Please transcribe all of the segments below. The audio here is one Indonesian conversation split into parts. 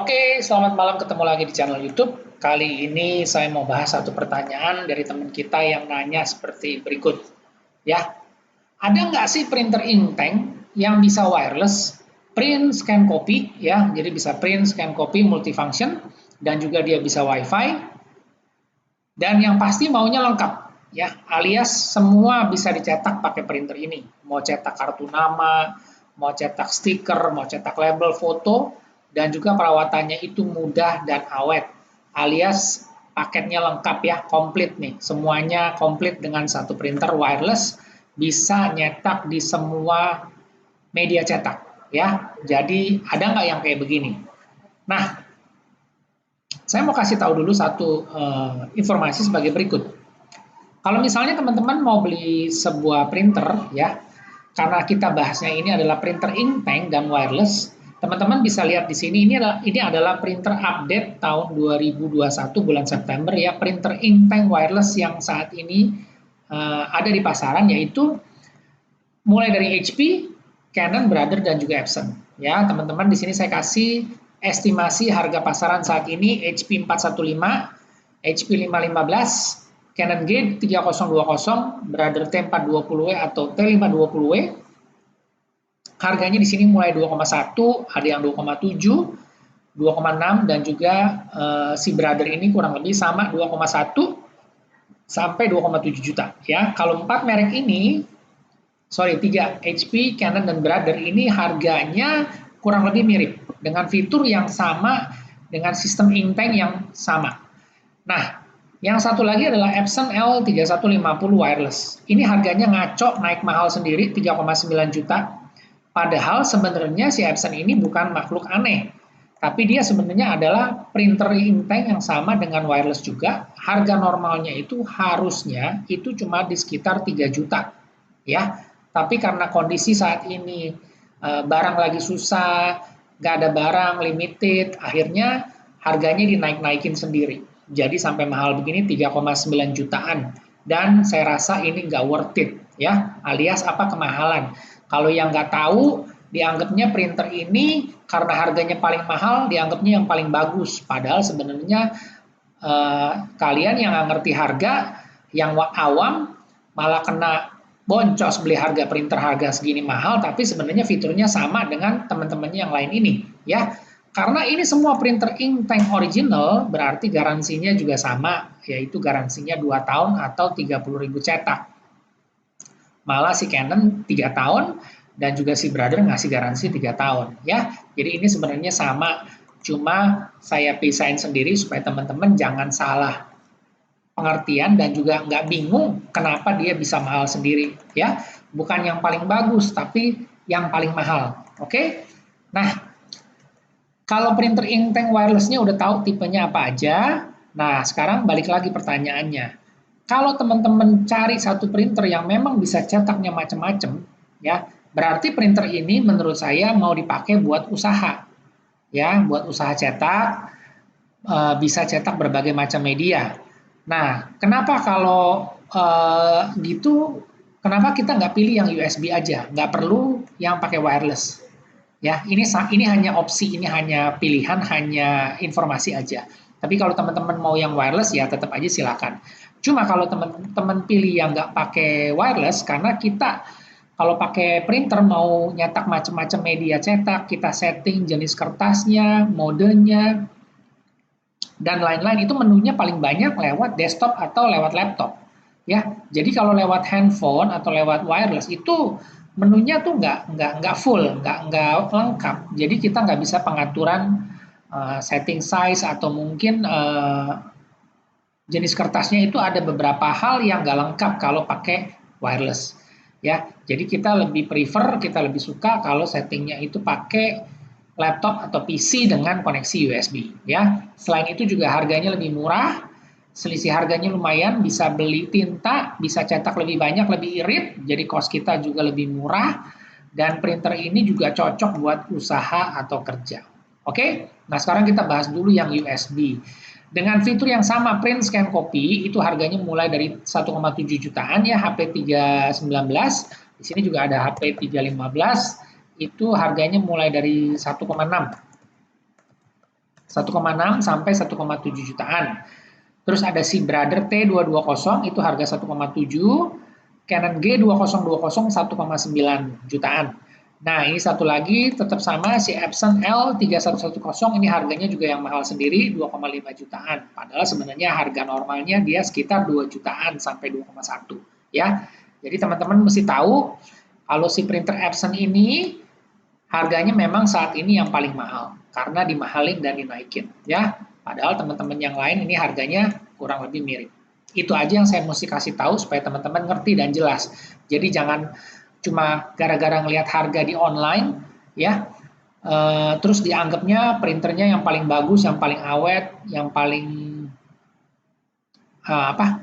Oke, selamat malam, ketemu lagi di channel YouTube. Kali ini saya mau bahas satu pertanyaan dari teman kita yang nanya seperti berikut. Ya, ada nggak sih printer inktank yang bisa wireless, print, scan, copy? Ya, jadi bisa print, scan, copy, multifunction, dan juga dia bisa WiFi. Dan yang pasti maunya lengkap, ya, alias semua bisa dicetak pakai printer ini. Mau cetak kartu nama, mau cetak stiker, mau cetak label foto, dan juga perawatannya itu mudah dan awet, alias paketnya lengkap ya, komplit nih. Semuanya komplit dengan satu printer wireless, bisa nyetak di semua media cetak ya. Jadi ada nggak yang kayak begini? Nah, saya mau kasih tahu dulu satu informasi sebagai berikut. Kalau misalnya teman-teman mau beli sebuah printer ya, karena kita bahasnya ini adalah printer inktank dan wireless, teman-teman bisa lihat di sini ini adalah printer update tahun 2021 bulan September ya, printer inktank wireless yang saat ini ada di pasaran, yaitu mulai dari HP, Canon, Brother, dan juga Epson. Ya, teman-teman, di sini saya kasih estimasi harga pasaran saat ini: HP 415, HP 515, Canon G3020, Brother T420W atau T520W. Harganya di sini mulai 2,1, ada yang 2,7, 2,6, dan juga si Brother ini kurang lebih sama 2,1 sampai 2,7 juta. Ya, kalau 3 HP, Canon, dan Brother ini harganya kurang lebih mirip dengan fitur yang sama, dengan sistem inktank yang sama. Nah, yang satu lagi adalah Epson L3150 wireless. Ini harganya ngaco, naik mahal sendiri, 3,9 juta. Padahal sebenarnya si Epson ini bukan makhluk aneh, tapi dia sebenarnya adalah printer inktank yang sama dengan wireless juga. Harga normalnya itu harusnya itu cuma di sekitar 3 juta. Ya, tapi karena kondisi saat ini barang lagi susah, nggak ada barang, limited, akhirnya harganya dinaik-naikin sendiri. Jadi sampai mahal begini 3,9 jutaan. Dan saya rasa ini nggak worth it, ya, alias apa, kemahalan. Kalau yang nggak tahu, dianggapnya printer ini karena harganya paling mahal, dianggapnya yang paling bagus. Padahal sebenarnya kalian yang nggak ngerti harga, yang awam, malah kena boncos beli harga printer harga segini mahal, tapi sebenarnya fiturnya sama dengan teman-temannya yang lain ini, ya. Karena ini semua printer inktank original, berarti garansinya juga sama, yaitu garansinya 2 tahun atau 30.000 cetak. Malah si Canon 3 tahun, dan juga si Brother ngasih garansi 3 tahun, ya. Jadi ini sebenarnya sama, cuma saya pisahin sendiri supaya teman-teman jangan salah pengertian dan juga nggak bingung kenapa dia bisa mahal sendiri, ya. Bukan yang paling bagus, tapi yang paling mahal. Oke? Nah, kalau printer inktank wirelessnya udah tahu tipenya apa aja. Nah, sekarang balik lagi pertanyaannya. Kalau teman-teman cari satu printer yang memang bisa cetaknya macam-macam, ya, berarti printer ini menurut saya mau dipakai buat usaha, ya, buat usaha cetak, bisa cetak berbagai macam media. Nah, kenapa kalau gitu, kenapa kita nggak pilih yang USB aja, nggak perlu yang pakai wireless? Ya, ini hanya opsi, ini hanya pilihan, hanya informasi aja. Tapi kalau teman-teman mau yang wireless ya tetap aja silakan. Cuma kalau teman-teman pilih yang nggak pakai wireless, karena kita kalau pakai printer mau nyetak macam-macam media cetak, kita setting jenis kertasnya, modenya, dan lain-lain, itu menunya paling banyak lewat desktop atau lewat laptop. Ya, jadi kalau lewat handphone atau lewat wireless itu menunya tuh nggak full, nggak lengkap. Jadi kita nggak bisa pengaturan setting size, atau mungkin jenis kertasnya itu ada beberapa hal yang nggak lengkap kalau pakai wireless. Ya, jadi kita lebih prefer, kita lebih suka kalau settingnya itu pakai laptop atau PC dengan koneksi USB. Ya, selain itu juga harganya lebih murah, selisih harganya lumayan, bisa beli tinta, bisa cetak lebih banyak, lebih irit, jadi cost kita juga lebih murah, dan printer ini juga cocok buat usaha atau kerja. Oke, nah sekarang kita bahas dulu yang USB. Dengan fitur yang sama, print, scan, copy, itu harganya mulai dari 1,7 jutaan ya, HP 319, di sini juga ada HP 315, itu harganya mulai dari 1,6. 1,6 sampai 1,7 jutaan. Terus ada si Brother T220 itu harga 1,7, Canon G2020 1,9 jutaan. Nah, ini satu lagi tetap sama si Epson L3110 ini harganya juga yang mahal sendiri 2,5 jutaan. Padahal sebenarnya harga normalnya dia sekitar 2 jutaan sampai 2,1 ya. Jadi teman-teman mesti tahu kalau si printer Epson ini harganya memang saat ini yang paling mahal karena dimahalin dan dinaikin ya. Padahal teman-teman yang lain ini harganya kurang lebih mirip. Itu aja yang saya mesti kasih tahu supaya teman-teman ngerti dan jelas. Jadi jangan cuma gara-gara ngelihat harga di online ya, terus dianggapnya printernya yang paling bagus, yang paling awet, yang paling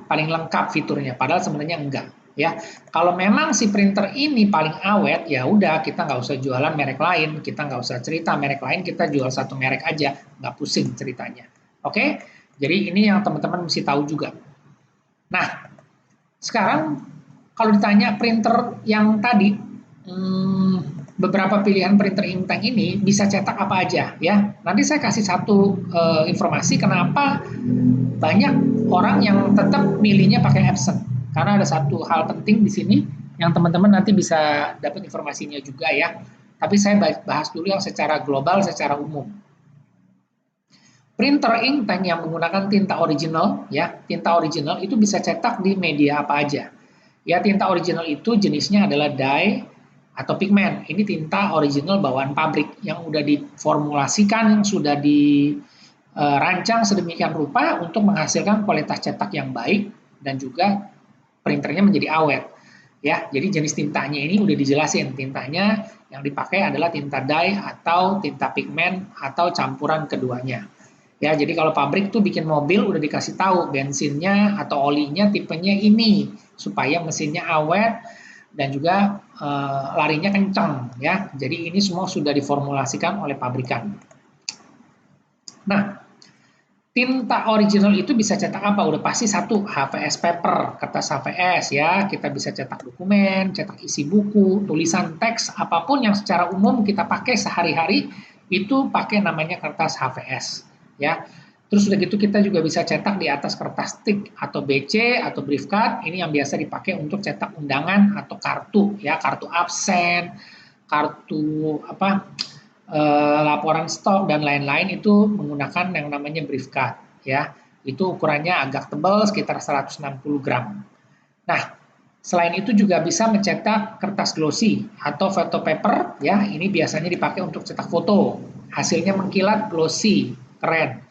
paling lengkap fiturnya. Padahal sebenarnya enggak ya. Kalau memang si printer ini paling awet, ya udah kita nggak usah jualan merek lain, kita nggak usah cerita merek lain, kita jual satu merek aja, nggak pusing ceritanya. Oke? Jadi ini yang teman-teman mesti tahu juga. Nah, sekarang kalau ditanya printer yang tadi, beberapa pilihan printer inktank ini bisa cetak apa aja ya. Nanti saya kasih satu informasi kenapa banyak orang yang tetap milihnya pakai Epson. Karena ada satu hal penting di sini yang teman-teman nanti bisa dapat informasinya juga ya. Tapi saya bahas dulu yang secara global, secara umum. Printer inktank yang menggunakan tinta original, ya, tinta original itu bisa cetak di media apa aja. Ya, tinta original itu jenisnya adalah dye atau pigment. Ini tinta original bawaan pabrik yang sudah diformulasikan, yang sudah dirancang sedemikian rupa untuk menghasilkan kualitas cetak yang baik dan juga printernya menjadi awet. Ya, jadi jenis tintanya ini udah dijelasin. Tintanya yang dipakai adalah tinta dye atau tinta pigment atau campuran keduanya. Ya, jadi kalau pabrik tuh bikin mobil udah dikasih tahu bensinnya atau olinya tipenya ini supaya mesinnya awet dan juga larinya kencang ya. Jadi ini semua sudah diformulasikan oleh pabrikan. Nah, tinta original itu bisa cetak apa? Udah pasti satu, HVS paper, kertas HVS ya. Kita bisa cetak dokumen, cetak isi buku, tulisan teks, apapun yang secara umum kita pakai sehari-hari itu pakai namanya kertas HVS. Ya, terus udah gitu kita juga bisa cetak di atas kertas stick atau BC atau brief card. Ini yang biasa dipakai untuk cetak undangan atau kartu, ya kartu absen, kartu laporan stok dan lain-lain itu menggunakan yang namanya brief card, ya. Itu ukurannya agak tebal, sekitar 160 gram. Nah, selain itu juga bisa mencetak kertas glossy atau photo paper, ya. Ini biasanya dipakai untuk cetak foto. Hasilnya mengkilat, glossy, keren.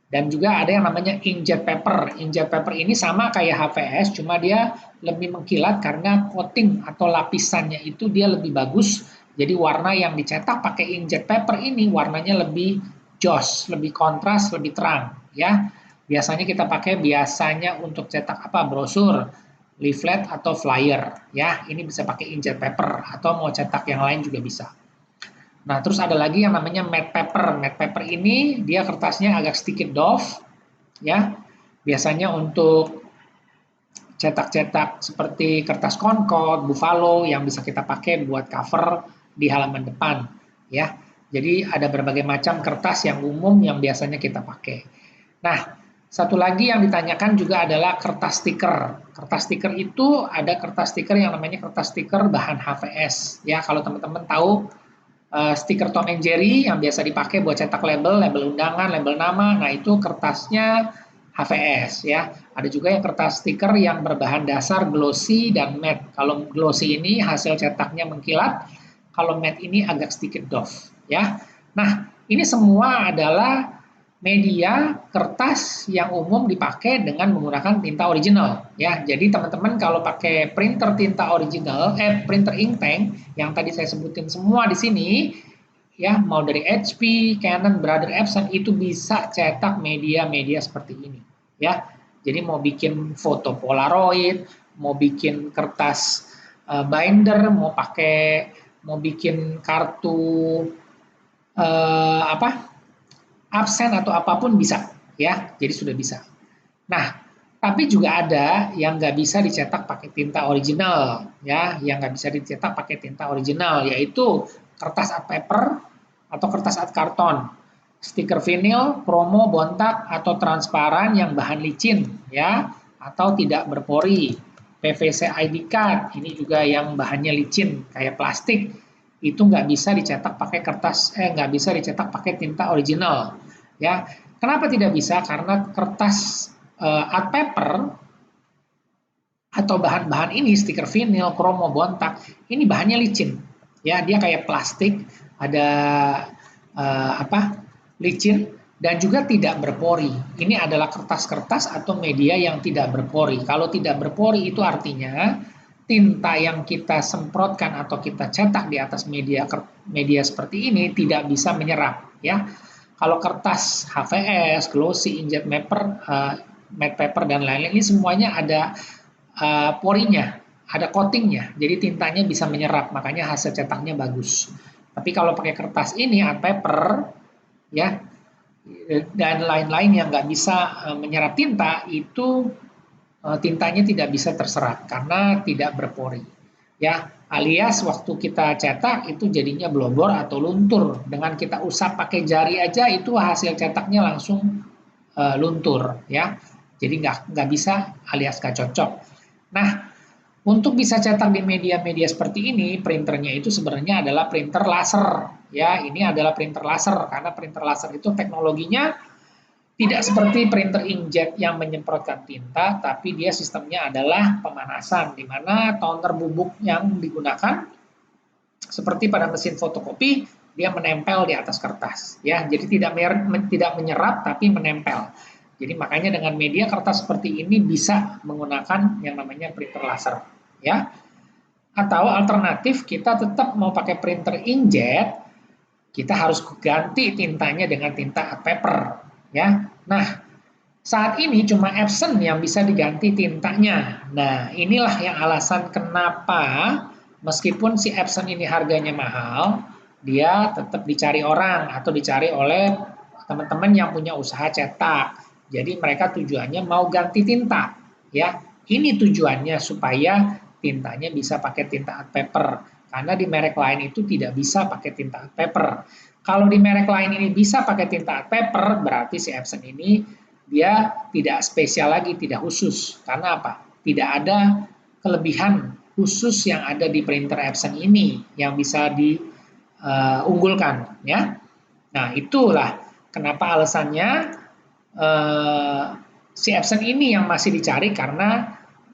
Dan juga ada yang namanya inkjet paper. Inkjet paper ini sama kayak HVS, cuma dia lebih mengkilat karena coating atau lapisannya itu dia lebih bagus. Jadi warna yang dicetak pakai inkjet paper ini warnanya lebih joss, lebih kontras, lebih terang. Ya, biasanya kita pakai untuk cetak brosur, leaflet atau flyer. Ya, ini bisa pakai inkjet paper atau mau cetak yang lain juga bisa. Nah, terus ada lagi yang namanya matte paper. Matte paper ini dia kertasnya agak sedikit doff, ya. Biasanya untuk cetak-cetak seperti kertas Concord, Buffalo yang bisa kita pakai buat cover di halaman depan, ya. Jadi ada berbagai macam kertas yang umum yang biasanya kita pakai. Nah, satu lagi yang ditanyakan juga adalah kertas stiker. Kertas stiker itu ada kertas stiker yang namanya kertas stiker bahan HVS. Ya, kalau teman-teman tahu stiker Tom and Jerry yang biasa dipakai buat cetak label undangan, label nama. Nah, itu kertasnya HVS ya. Ada juga yang kertas stiker yang berbahan dasar glossy dan matte. Kalau glossy ini hasil cetaknya mengkilat, kalau matte ini agak sedikit doff ya. Nah, ini semua adalah media kertas yang umum dipakai dengan menggunakan tinta original ya. Jadi teman-teman kalau pakai printer tinta original, printer inktank yang tadi saya sebutin semua di sini ya, mau dari HP, Canon, Brother Epson itu bisa cetak media-media seperti ini ya. Jadi mau bikin foto Polaroid, mau bikin kertas binder, mau bikin kartu absen atau apapun bisa ya, jadi sudah bisa. Nah, tapi juga ada yang nggak bisa dicetak pakai tinta original ya, yang nggak bisa dicetak pakai tinta original yaitu kertas art paper atau kertas art karton. stiker vinil, kromo, bontak, atau transparan yang bahan licin, ya, atau tidak berpori. PVC ID card, ini juga yang bahannya licin, kayak plastik, itu nggak bisa dicetak pakai nggak bisa dicetak pakai tinta original, ya. Kenapa tidak bisa? Karena kertas art paper atau bahan-bahan ini, stiker vinil, kromo, bontak, ini bahannya licin, ya, dia kayak plastik, ada licin dan juga tidak berpori. Ini adalah kertas-kertas atau media yang tidak berpori. Kalau tidak berpori itu artinya tinta yang kita semprotkan atau kita cetak di atas media seperti ini tidak bisa menyerap, ya. Kalau kertas HVS, glossy, inkjet matte paper dan lain-lain ini semuanya ada porinya, ada coatingnya, jadi tintanya bisa menyerap, makanya hasil cetaknya bagus. Tapi kalau pakai kertas ini, art paper, ya, dan lain-lain yang nggak bisa menyerap tinta, itu tintanya tidak bisa terserap karena tidak berpori. Ya, alias waktu kita cetak itu jadinya blobor atau luntur. Dengan kita usap pakai jari aja itu hasil cetaknya langsung luntur, ya. Jadi nggak bisa alias nggak cocok. Nah, untuk bisa cetak di media-media seperti ini, printernya itu sebenarnya adalah printer laser. Ya, ini adalah printer laser karena printer laser itu teknologinya tidak seperti printer inkjet yang menyemprotkan tinta, tapi dia sistemnya adalah pemanasan, di mana toner bubuk yang digunakan seperti pada mesin fotokopi, dia menempel di atas kertas. Ya, jadi tidak menyerap tapi menempel. Jadi makanya dengan media kertas seperti ini bisa menggunakan yang namanya printer laser, ya. Atau alternatif kita tetap mau pakai printer inkjet, kita harus ganti tintanya dengan tinta art paper, ya. Nah, saat ini cuma Epson yang bisa diganti tintanya. Nah, inilah yang alasan kenapa meskipun si Epson ini harganya mahal, dia tetap dicari orang atau dicari oleh teman-teman yang punya usaha cetak. Jadi mereka tujuannya mau ganti tinta, ya. Ini tujuannya supaya tintanya bisa pakai tinta art paper. Karena di merek lain itu tidak bisa pakai tinta art paper. Kalau di merek lain ini bisa pakai tinta art paper, berarti si Epson ini dia tidak spesial lagi, tidak khusus. Karena apa? Tidak ada kelebihan khusus yang ada di printer Epson ini yang bisa diunggulkan, ya. Nah, itulah kenapa alasannya si Epson ini yang masih dicari karena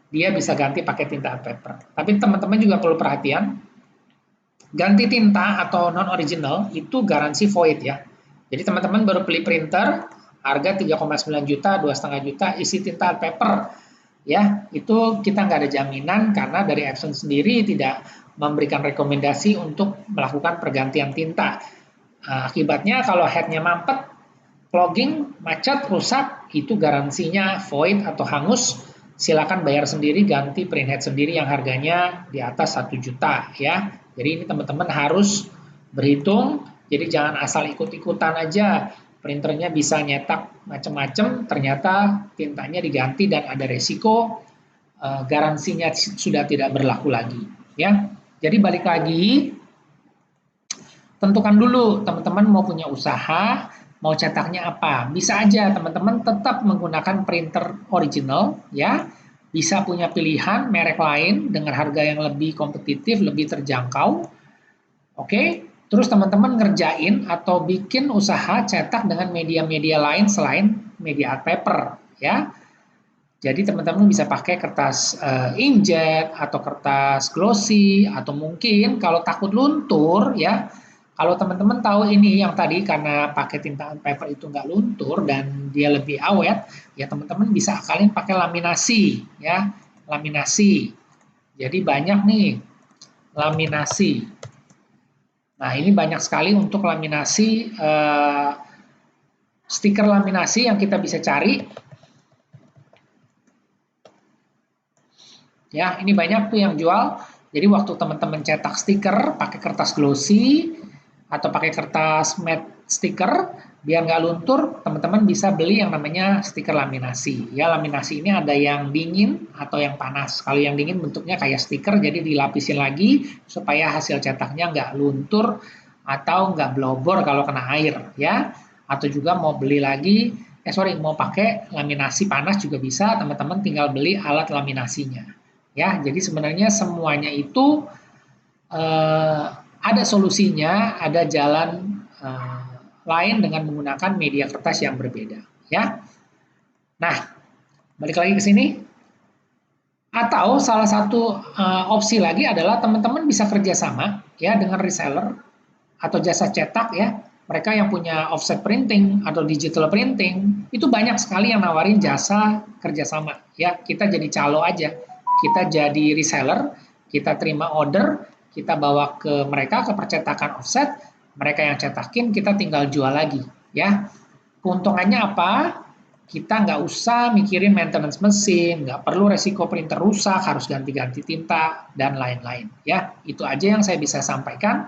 dia bisa ganti pakai tinta art paper. Tapi teman-teman juga perlu perhatian, ganti tinta atau non original itu garansi void, ya. Jadi teman-teman baru beli printer harga 3,9 juta, 2,5 juta, isi tinta art paper, ya, itu kita nggak ada jaminan karena dari Epson sendiri tidak memberikan rekomendasi untuk melakukan pergantian tinta. Akibatnya kalau headnya mampet, clogging, macet, rusak, itu garansinya void atau hangus. Silakan bayar sendiri, ganti printhead sendiri yang harganya di atas 1 juta, ya. Jadi ini teman-teman harus berhitung, jadi jangan asal ikut-ikutan aja. Printernya bisa nyetak macam-macam, ternyata tintanya diganti dan ada resiko garansinya sudah tidak berlaku lagi, ya. Jadi balik lagi, tentukan dulu teman-teman mau punya usaha, mau cetaknya apa. Bisa aja teman-teman tetap menggunakan printer original, ya. Bisa punya pilihan merek lain dengan harga yang lebih kompetitif, lebih terjangkau. Oke, terus teman-teman ngerjain atau bikin usaha cetak dengan media-media lain selain media art paper, ya. Jadi teman-teman bisa pakai kertas inkjet atau kertas glossy atau mungkin kalau takut luntur, ya. Kalau teman-teman tahu ini yang tadi karena pakai tinta art paper itu nggak luntur dan dia lebih awet, ya teman-teman bisa akalin pakai laminasi, ya. Laminasi. Jadi banyak nih laminasi. Nah, ini banyak sekali untuk laminasi, stiker laminasi yang kita bisa cari. Ya, ini banyak tuh yang jual. Jadi waktu teman-teman cetak stiker pakai kertas glossy atau pakai kertas matte stiker, biar nggak luntur, teman-teman bisa beli yang namanya stiker laminasi. Ya, laminasi ini ada yang dingin atau yang panas. Kalau yang dingin bentuknya kayak stiker, jadi dilapisin lagi supaya hasil cetaknya nggak luntur atau nggak blobor kalau kena air, ya. atau juga mau beli lagi, mau pakai laminasi panas juga bisa, teman-teman tinggal beli alat laminasinya. Ya, jadi sebenarnya semuanya itu ada solusinya, ada jalan lain dengan menggunakan media kertas yang berbeda. Ya, nah balik lagi ke sini. Atau salah satu opsi lagi adalah teman-teman bisa kerjasama ya dengan reseller atau jasa cetak ya. Mereka yang punya offset printing atau digital printing itu banyak sekali yang nawarin jasa kerjasama ya. Kita jadi calo aja, kita jadi reseller, kita terima order, kita bawa ke mereka ke percetakan offset, mereka yang cetakin, kita tinggal jual lagi ya. Keuntungannya apa? Kita nggak usah mikirin maintenance mesin, nggak perlu resiko printer rusak, harus ganti-ganti tinta, dan lain-lain. Ya, itu aja yang saya bisa sampaikan.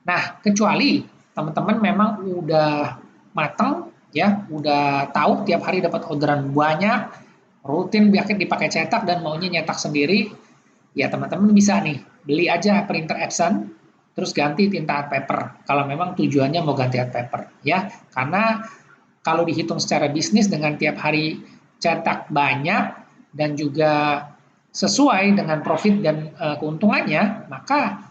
Nah, kecuali teman-teman memang udah matang, ya, udah tahu tiap hari dapat orderan banyak, rutin dipakai cetak dan maunya nyetak sendiri, ya teman-teman bisa nih, beli aja printer Epson, terus ganti tinta art paper, kalau memang tujuannya mau ganti art paper. Ya, karena kalau dihitung secara bisnis dengan tiap hari cetak banyak dan juga sesuai dengan profit dan keuntungannya, maka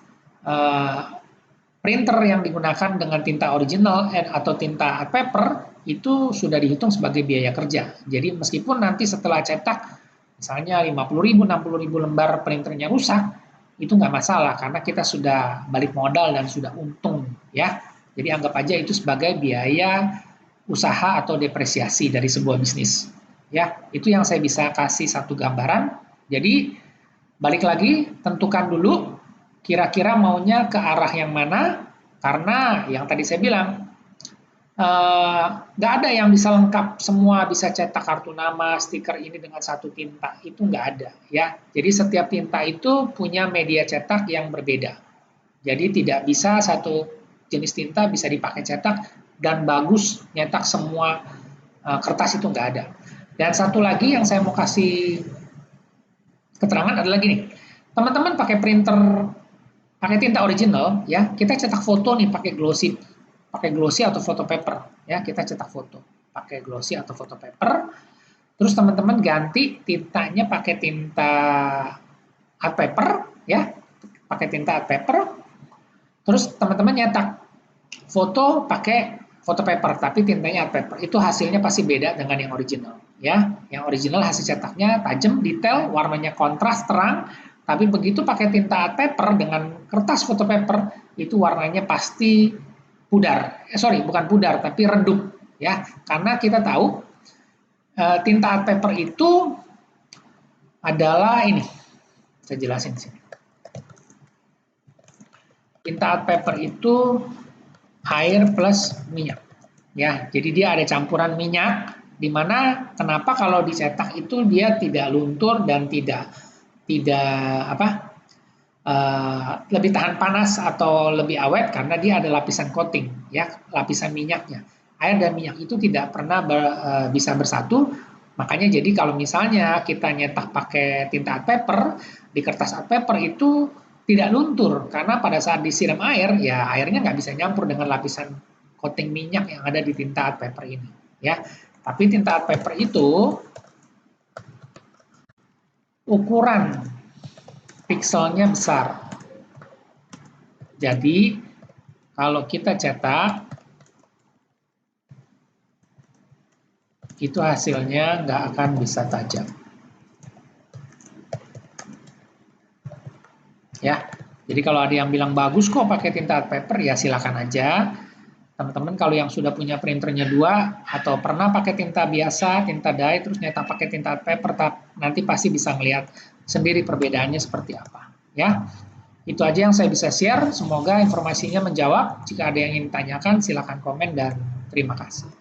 printer yang digunakan dengan tinta original atau tinta art paper itu sudah dihitung sebagai biaya kerja. Jadi meskipun nanti setelah cetak misalnya 50.000, 60.000 lembar printernya rusak, itu nggak masalah karena kita sudah balik modal dan sudah untung ya. Jadi anggap aja itu sebagai biaya usaha atau depresiasi dari sebuah bisnis. Ya, itu yang saya bisa kasih satu gambaran. Jadi, balik lagi, tentukan dulu kira-kira maunya ke arah yang mana, karena yang tadi saya bilang, nggak ada yang bisa lengkap, semua bisa cetak kartu nama, stiker ini dengan satu tinta, itu nggak ada. Ya, jadi setiap tinta itu punya media cetak yang berbeda. Jadi tidak bisa satu jenis tinta bisa dipakai cetak dan bagus nyetak semua kertas itu nggak ada. Dan satu lagi yang saya mau kasih keterangan adalah gini, teman-teman pakai printer, pakai tinta original, ya kita cetak foto nih pakai glossy atau foto paper, ya kita cetak foto pakai glossy atau foto paper, terus teman-teman ganti tintanya pakai tinta art paper, ya pakai tinta art paper, terus teman-teman nyetak foto pakai foto paper, tapi tintanya art paper. Itu hasilnya pasti beda dengan yang original. Ya, yang original hasil cetaknya tajam, detail, warnanya kontras, terang. Tapi begitu pakai tinta art paper dengan kertas foto paper, itu warnanya pasti pudar. Bukan pudar, tapi redup. Ya, karena kita tahu tinta art paper itu adalah ini. Saya jelasin di sini. Tinta art paper itu air plus minyak. Ya, jadi dia ada campuran minyak di mana kenapa kalau dicetak itu dia tidak luntur dan tidak lebih tahan panas atau lebih awet karena dia ada lapisan coating ya, lapisan minyaknya. Air dan minyak itu tidak pernah bisa bersatu. Makanya jadi kalau misalnya kita nyetak pakai tinta art paper di kertas art paper itu tidak luntur karena pada saat disiram air ya airnya nggak bisa nyampur dengan lapisan coating minyak yang ada di tinta art paper ini ya. Tapi tinta art paper itu ukuran pikselnya besar. Jadi kalau kita cetak itu hasilnya nggak akan bisa tajam. Ya, jadi kalau ada yang bilang bagus kok pakai tinta art paper, ya silakan aja. Teman-teman kalau yang sudah punya printernya 2 atau pernah pakai tinta biasa, tinta dye, terus nyetak pakai tinta art paper, nanti pasti bisa melihat sendiri perbedaannya seperti apa. Ya, itu aja yang saya bisa share. Semoga informasinya menjawab. Jika ada yang ingin ditanyakan, silakan komen dan terima kasih.